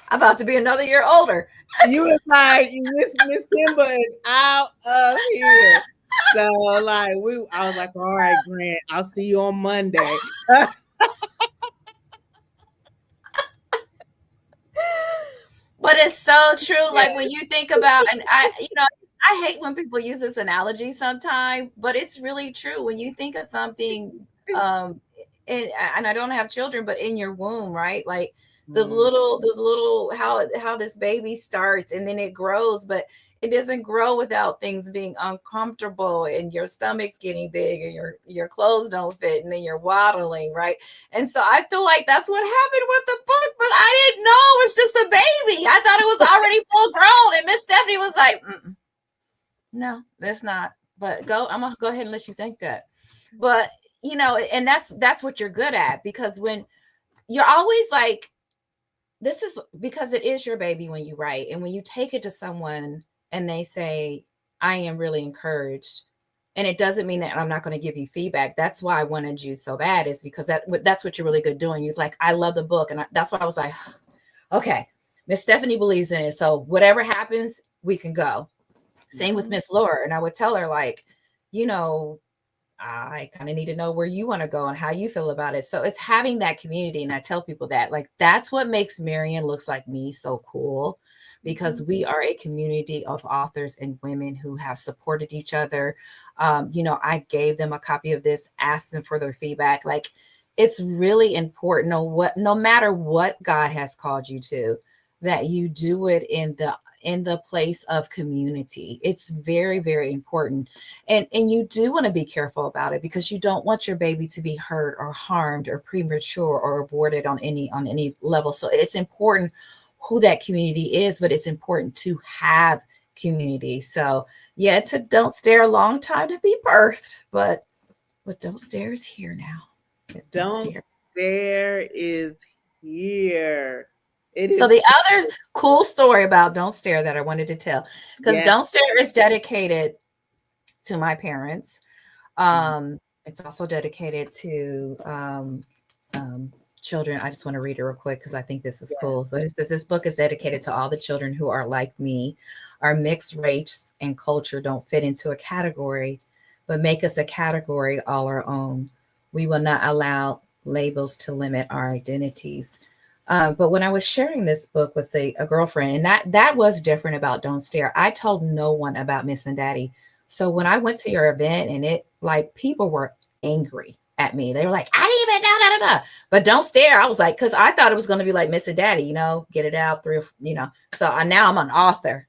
I'm about to be another year older.
you was like, Miss Kimba is out of here. So like I was like, all right, Grant, I'll see you on Monday.
But it's so true.
Yeah,
Like when you think about, and I I hate when people use this analogy sometimes, but it's really true. When you think of something, um, and I don't have children, but in your womb, right? Like
Mm,
the little how this baby starts and then it grows, but it doesn't grow without things being uncomfortable and your stomach's getting big and your clothes don't fit and then you're waddling, right? And so I feel like that's what happened with the book, but I didn't know it was just a baby. I thought it was already full grown, and Miss Stephanie was like, no, that's not. But go, I'm gonna go ahead and let you think that. But and that's what you're good at, because when you're always like, this is because it is your baby when you write, and when you take it to someone and they say, I am really encouraged. And it doesn't mean that I'm not going to give you feedback. That's why I wanted you so bad, is because that's what you're really good doing. You're like, I love the book. And that's why I was like, okay, Miss Stephanie believes in it. So whatever happens, we can go. Same with
mhm.
Miss Laura. And I would tell her, like, you know, I kind of need to know where you want to go and how you feel about it. So it's having that community. And I tell people that, like, that's what makes Marion Looks Like Me so cool, because
Mhm.
we are a community of authors and women who have supported each other. I gave them a copy of this, asked them for their feedback. Like, it's really important, no matter what God has called you to, that you do it in the place of community. It's very, very important. And you do want to be careful about it, because you don't want your baby to be hurt or harmed or premature or aborted on any level. So it's important who that community is, but it's important to have community. So yeah, it took Don't Stare a long time to be birthed, but Don't Stare is here now. Don't
Don't
Stare.
Stare is here. It
So
is
the other cool story about Don't Stare that I wanted to tell, because
yes.
Don't Stare is dedicated to my parents.
Mhm.
It's also dedicated to um, children. I just want to read it real quick because I think this is
Yes.
cool. So this book is dedicated to all the children who are like me. Our mixed race and culture don't fit into a category, but make us a category all our own. We will not allow labels to limit our identities. But when I was sharing this book with a girlfriend, and that was different about Don't Stare, I told no one about Miss and Daddy. So when I went to your event, and it, like, people were angry at me. They were like, I didn't even know, da, da, da. But Don't Stare, I was like, because I thought it was going to be like Miss and Daddy, get it out through, So now I'm an author.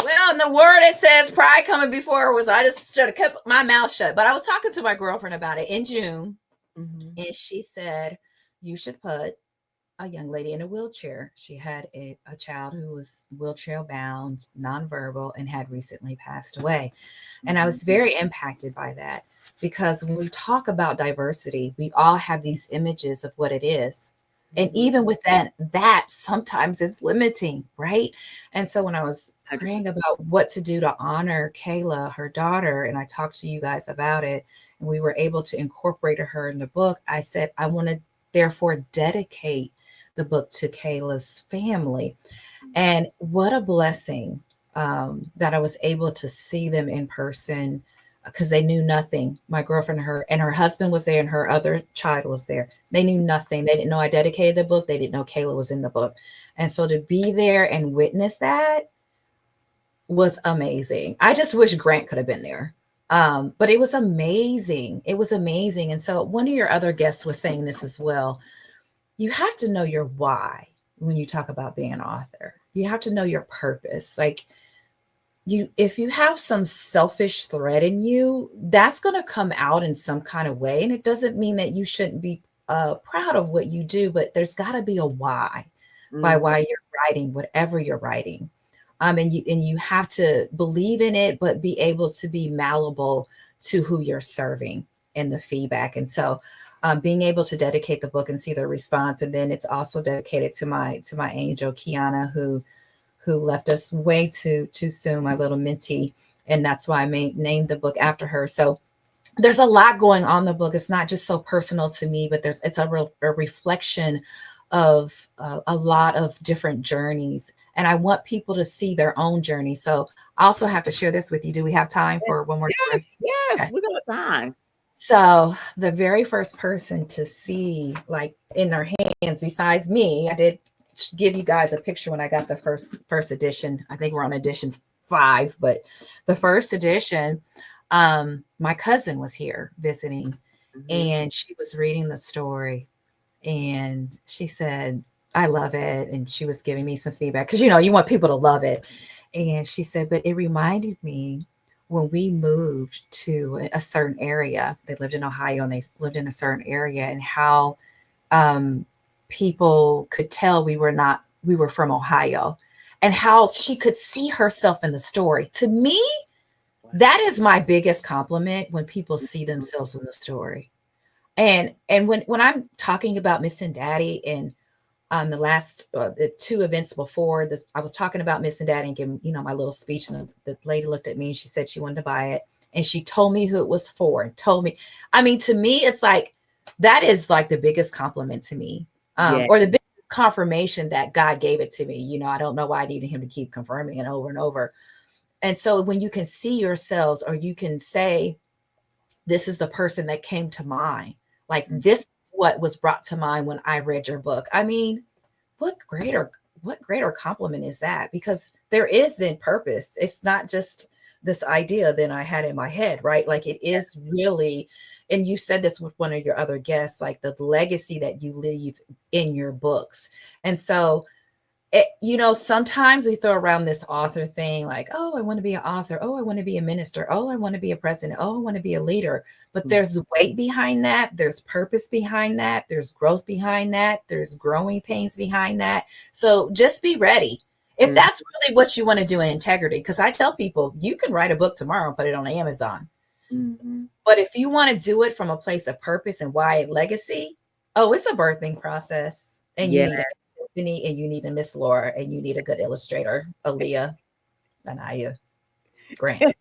Well, and the word it says pride coming before was, I just should have kept my mouth shut. But I was talking to my girlfriend about it in June,
Mhm.
and she said, you should put a young lady in a wheelchair. She had a child who was wheelchair bound, nonverbal, and had recently passed away. And I
Mhm.
was very impacted by that, because when we talk about diversity, we all have these images of what it is. And
Mhm.
even with that sometimes it's limiting, right? And so when I was praying
100%.
about what to do to honor Kayla, her daughter, and I talked to you guys about it, and we were able to incorporate her in the book, I said, I want to therefore dedicate the book to Kayla's family. And what a blessing, that I was able to see them in person, because they knew nothing. My girlfriend, her husband was there, and her other child was there. They knew nothing. They didn't know I dedicated the book. They didn't know Kayla was in the book. And so to be there and witness that was amazing. I just wish Grant could have been there. But it was amazing. It was amazing. And so one of your other guests was saying this as well. You have to know your why when you talk about being an author. You have to know your purpose. Like, if you have some selfish thread in you, that's going to come out in some kind of way, and it doesn't mean that you shouldn't be proud of what you do, but there's got to be a why, by
Mhm.
why you're writing whatever you're writing. And you have to believe in it, but be able to be malleable to who you're serving in the feedback. And so being able to dedicate the book and see the response. And then it's also dedicated to my angel Keyanna, who left us way too soon, my little mentee, and that's why I named the book after her. So there's a lot going on in the book. It's not just so personal to me, but it's a reflection of a lot of different journeys, and I want people to see their own journey. So I also have to share this with you. Do we have time for one more
Yes,
story?
yes,
Okay.
we got time.
So the very first person to see, like, in their hands, besides me, I did give you guys a picture when I got the first edition. I think we're on edition 5, but the first edition, my cousin was here visiting,
Mhm.
and she was reading the story, and she said, "I love it," and she was giving me some feedback because you want people to love it, and she said, "But it reminded me when we moved to a certain area. They lived in Ohio, and they lived in a certain area, and how um, people could tell we were from Ohio, and how she could see herself in the story. To me, that is my biggest compliment when people see themselves in the story. And when I'm talking about missing daddy and the 2 events before this, I was talking about missing daddy and giving my little speech, and the lady looked at me and she said she wanted to buy it, and she told me who it was for and told me. I mean, to me, it's like that is like the biggest compliment to me,
Yeah.
or the biggest confirmation that God gave it to me. I don't know why I needed Him to keep confirming it over and over. And so when you can see yourselves, or you can say, this is the person that came to mind. Like, this is what was brought to mind when I read your book. I mean, what greater what greater compliment is that? Because there is then purpose. It's not just this idea that I had in my head, right? Like, it is really, and you said this with one of your other guests, like the legacy that you leave in your books. And so sometimes we throw around this author thing, like, oh, I want to be an author. Oh, I want to be a minister. Oh, I want to be a president. Oh, I want to be a leader. But there's weight behind that. There's purpose behind that. There's growth behind that. There's growing pains behind that. So just be ready. If
Mhm.
that's really what you want to do in integrity, because I tell people you can write a book tomorrow and put it on Amazon.
Mhm.
But if you want to do it from a place of purpose and why legacy, oh, it's a birthing process. And you
Yeah.
need a Tiffany, and you need a Miss Laura, and you need a good illustrator, Aaliyah, Anaya Grant.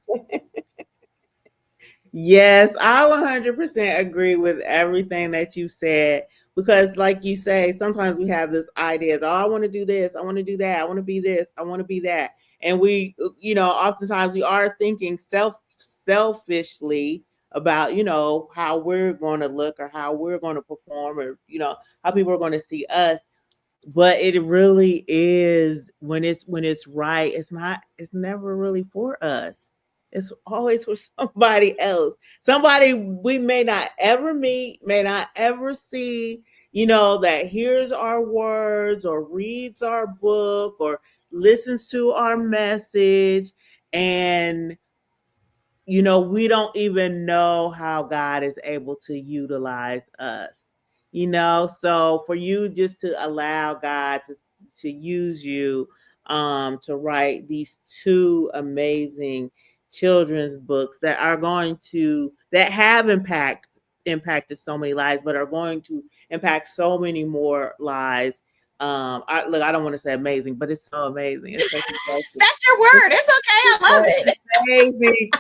Yes, I 100% agree with everything that you said because, like you say, sometimes we have this idea that, oh, I want to do this, I want to do that, I want to be this, I want to be that. And we, oftentimes we are thinking selfishly about, how we're going to look or how we're going to perform or, how people are going to see us, but it really is when it's right, it's never really for us. It's always for somebody else, somebody we may not ever meet, may not ever see, that hears our words or reads our book or listens to our message, and we don't even know how God is able to utilize us. So for you just to allow God to use you to write these 2 amazing children's books that have impacted so many lives, but are going to impact so many more lives. I don't want to say amazing, but it's so amazing. It's such a blessing.
That's your word. It's okay. I love it.
Amazing.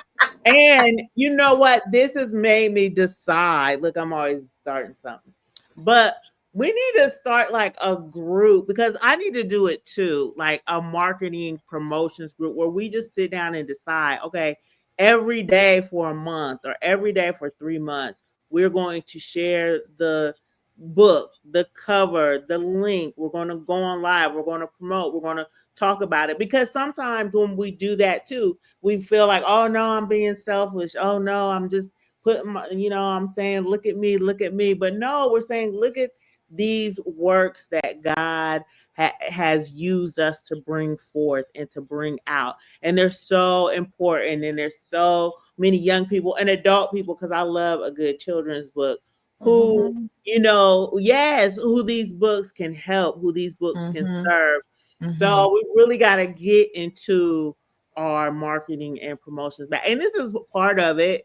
And you know what? This has made me decide. Look, I'm always starting something. But we need to start like a group because I need to do it too, like a marketing promotions group where we just sit down and decide, okay, every day for a month or every day for 3 months, we're going to share the book, the cover, the link. We're going to go on live. We're going to promote. We're going to talk about it because sometimes when we do that too, we feel like, oh no, I'm being selfish. Oh no, I'm just putting I'm saying, look at me, look at me. But no, we're saying, look at these works that God has used us to bring forth and to bring out. And they're so important. And there's so many young people and adult people, because I love a good children's book, who,
Mm-hmm.
yes, who these books can help, who these books can
Mm-hmm.
serve.
Mm-hmm.
So we really got to get into our marketing and promotions back. And this is part of it,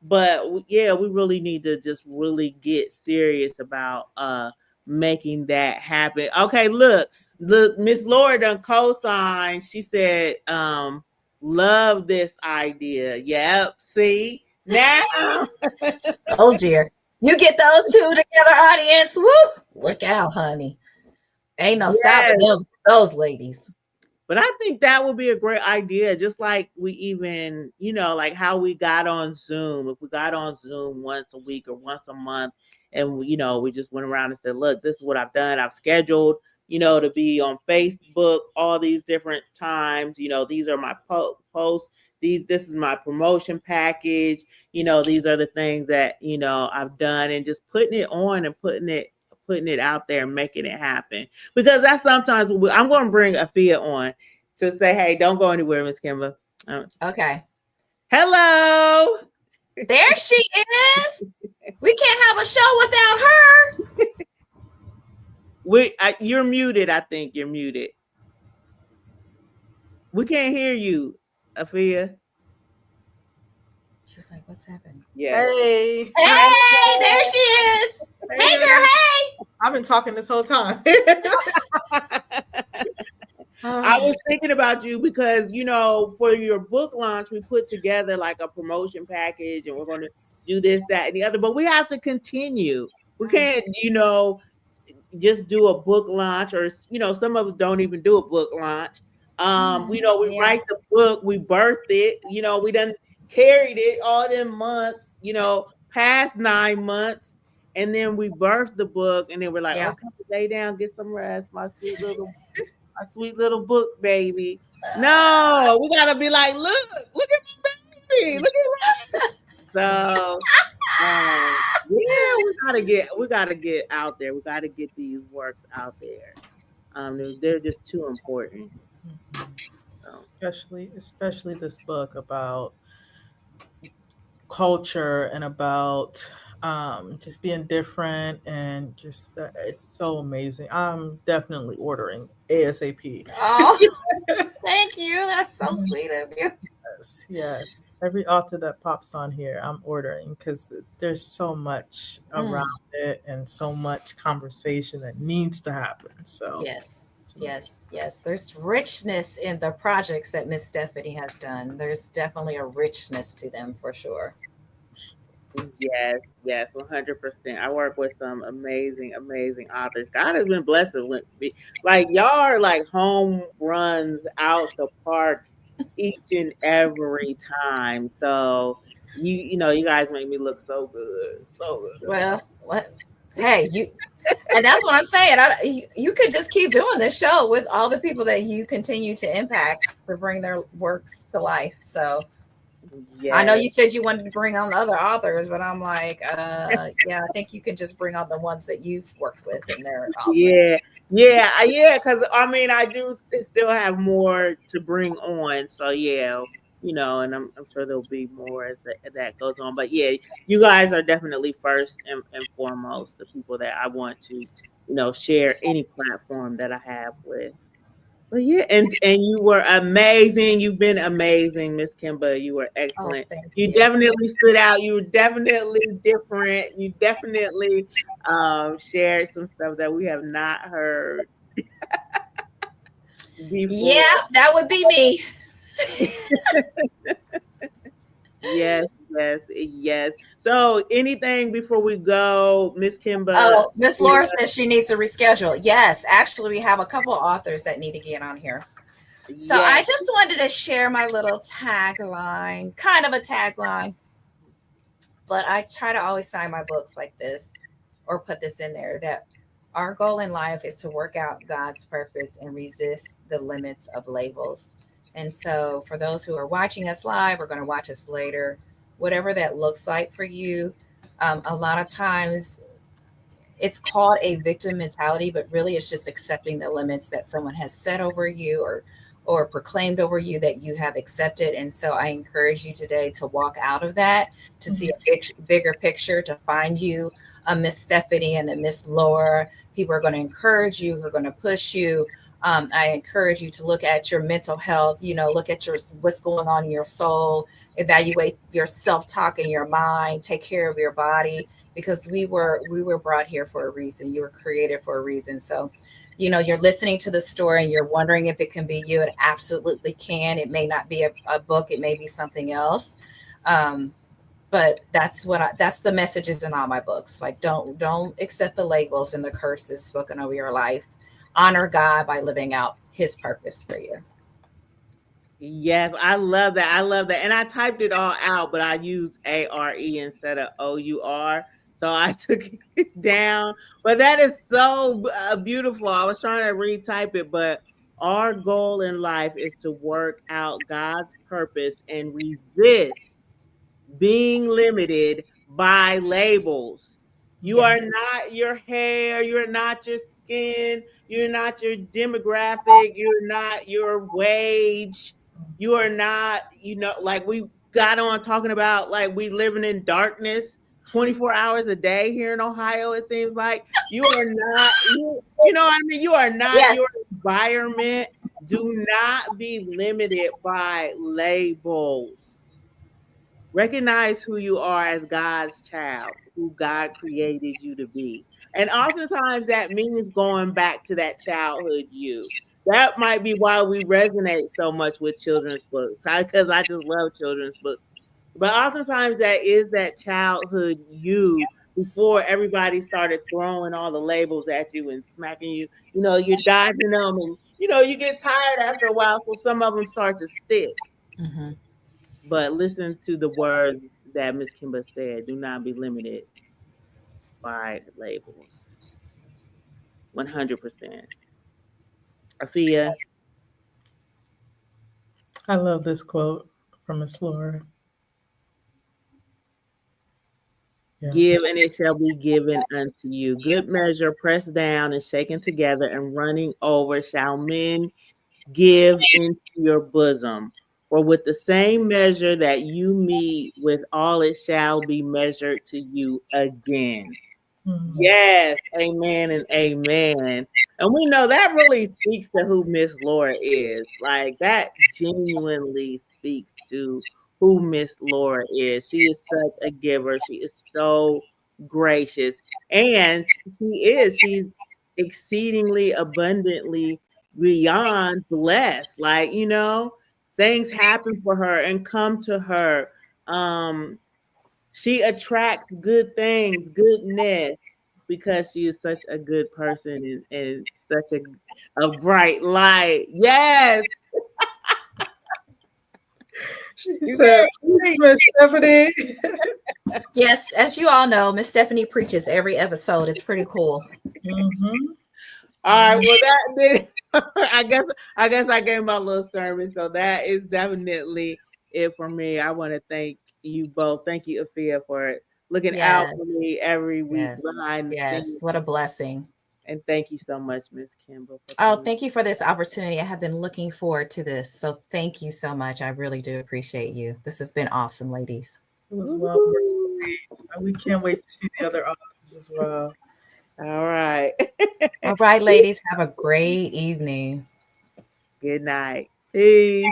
but yeah, we really need to just really get serious about making that happen. Okay, look, Miss Laura done co-signed. She said, love this idea. Yep. See? Now.
Oh dear. You get those two together, audience. Woo! Look out, honey. Ain't no stopping
Yes.
those ladies.
But I think that would be a great idea. Just like we even, like how we got on Zoom. If we got on Zoom once a week or once a month, and we just went around and said, "Look, this is what I've done. I've scheduled to be on Facebook all these different times. These are my posts. This is my promotion package. These are the things that I've done, and just putting it on and putting it out there and making it happen. Because that's sometimes I'm going to bring Afia on to say, hey, don't go anywhere, Miss Kimba.
Okay.
Hello.
There she is. We can't have a show without her.
You're muted. I think you're muted. We can't hear you, Afia.
She's like, what's happening?
Yes.
Hey.
Hey, there she is. Hey, girl, hey.
I've been talking this whole time.
I was thinking about you because, for your book launch, we put together like a promotion package, and we're going to do this, that, and the other, but we have to continue. We can't, just do a book launch, or, some of us don't even do a book launch. We write the book, we birthed it, we done carried it all them months, past 9 months. And then we birthed the book, and then we're like, okay, lay down, get some rest, my sweet little book baby. No, we gotta be like, look at my baby, look at me. So we gotta get out there. We gotta get these works out there. They're just too important.
So. Especially this book about culture and about just being different, and just it's so amazing. I'm definitely ordering ASAP.
Oh, thank you. That's so sweet of you.
Yes. Every author that pops on here, I'm ordering, because there's so much around it and so much conversation that needs to happen. So
yes. There's richness in the projects that Miss Stephanie has done. There's definitely a richness to them for sure.
Yes, 100%. I work with some amazing authors. God has been blessing with me. Like, y'all are like home runs out the park each and every time. So you guys make me look so good, so good.
Well, what? Hey, and that's what I'm saying. You could just keep doing this show with all the people that you continue to impact to bring their works to life. So. Yes. I know you said you wanted to bring on other authors, but I'm like, yeah, I think you can just bring on the ones that you've worked with, and they're awesome.
Yeah. Because I do still have more to bring on. So and I'm sure there'll be more as that goes on. But yeah, you guys are definitely first and foremost the people that I want to, share any platform that I have with. Well, yeah, and you were amazing. You've been amazing, Miss Kimba. You were excellent.
Oh, thank
you definitely stood out. You were definitely different. You definitely shared some stuff that we have not heard before.
Yeah, that would be me.
Yes. So, anything before we go, Miss Kimba?
Oh, Miss Laura says she needs to reschedule. Yes, actually, we have a couple of authors that need to get on here. So I just wanted to share my little tagline, kind of a tagline, but I try to always sign my books like this, or put this in there, that our goal in life is to work out God's purpose and resist the limits of labels. And so for those who are watching us live, or going to watch us later, whatever that looks like for you, a lot of times it's called a victim mentality, but really it's just accepting the limits that someone has set over you, or proclaimed over you, that you have accepted. And so I encourage you today to walk out of that, to see a bigger picture, to find you a Miss Stephanie and a Miss Laura. People are going to encourage you, who are going to push you. I encourage you to look at your mental health, look at what's going on in your soul, evaluate your self-talk in your mind, take care of your body, because we were brought here for a reason. You were created for a reason. So, you're listening to the story and you're wondering if it can be you. It absolutely can. It may not be a book. It may be something else. But that's that's the messages in all my books. Like, don't accept the labels and the curses spoken over your life. Honor God by living out his purpose for you.
Yes, I love that. And I typed it all out, but I used ARE instead of OUR. So I took it down. But that is so beautiful. I was trying to retype it, but our goal in life is to work out God's purpose and resist being limited by labels. You are
Yes.
not your hair, you're not your skin, you're not your demographic, you're not your wage, you are not, like we got on talking about like we living in darkness 24 hours a day here in Ohio, it seems like. You are not, you know what I mean? You are not your
Yes.
environment. Do not be limited by labels. Recognize who you are as God's child, who God created you to be. And oftentimes that means going back to that childhood you. That might be why we resonate so much with children's books, because I just love children's books. But oftentimes that is that childhood you before everybody started throwing all the labels at you and smacking you. You're dodging them, and you get tired after a while, so some of them start to stick.
Hmm.
But listen to the words that Miss Kimba said. Do not be limited by labels. 100%. Afia,
I love this quote from Miss Laura. Yeah.
give and it shall be given unto you. Good measure, pressed down and shaken together and running over, shall men give into your bosom. For with the same measure that you meet with, all it shall be measured to you again.
Mhm.
Yes, amen and amen. And we know that really speaks to who Miss Laura is. Like that genuinely speaks to who Miss Laura is. She is such a giver. She is so gracious. And she's exceedingly abundantly beyond blessed. Like, things happen for her and come to her. She attracts good things, goodness, because she is such a good person and such a bright light. Yes,
She
you
said,
better preach.
Miss Stephanie.
Yes, as you all know, Miss Stephanie preaches every episode. It's pretty cool.
Hmm.
All right, well that did. I guess I gave my little sermon, so that is definitely it for me. I want to thank you both. Thank you, Afia, for looking out for
Yes.
me every week
Yes.
behind the
Yes.
scenes.
What a blessing.
And thank you so much, Miss Kimball, for
Oh,
coming.
thank you for this opportunity. I have been looking forward to this. So thank you so much. I really do appreciate you. This has been awesome, ladies.
It was well worth
Woo-hoo.
it. And we can't wait to see the other authors as well.
All right.
All right, ladies, have a great evening.
Good night. Peace.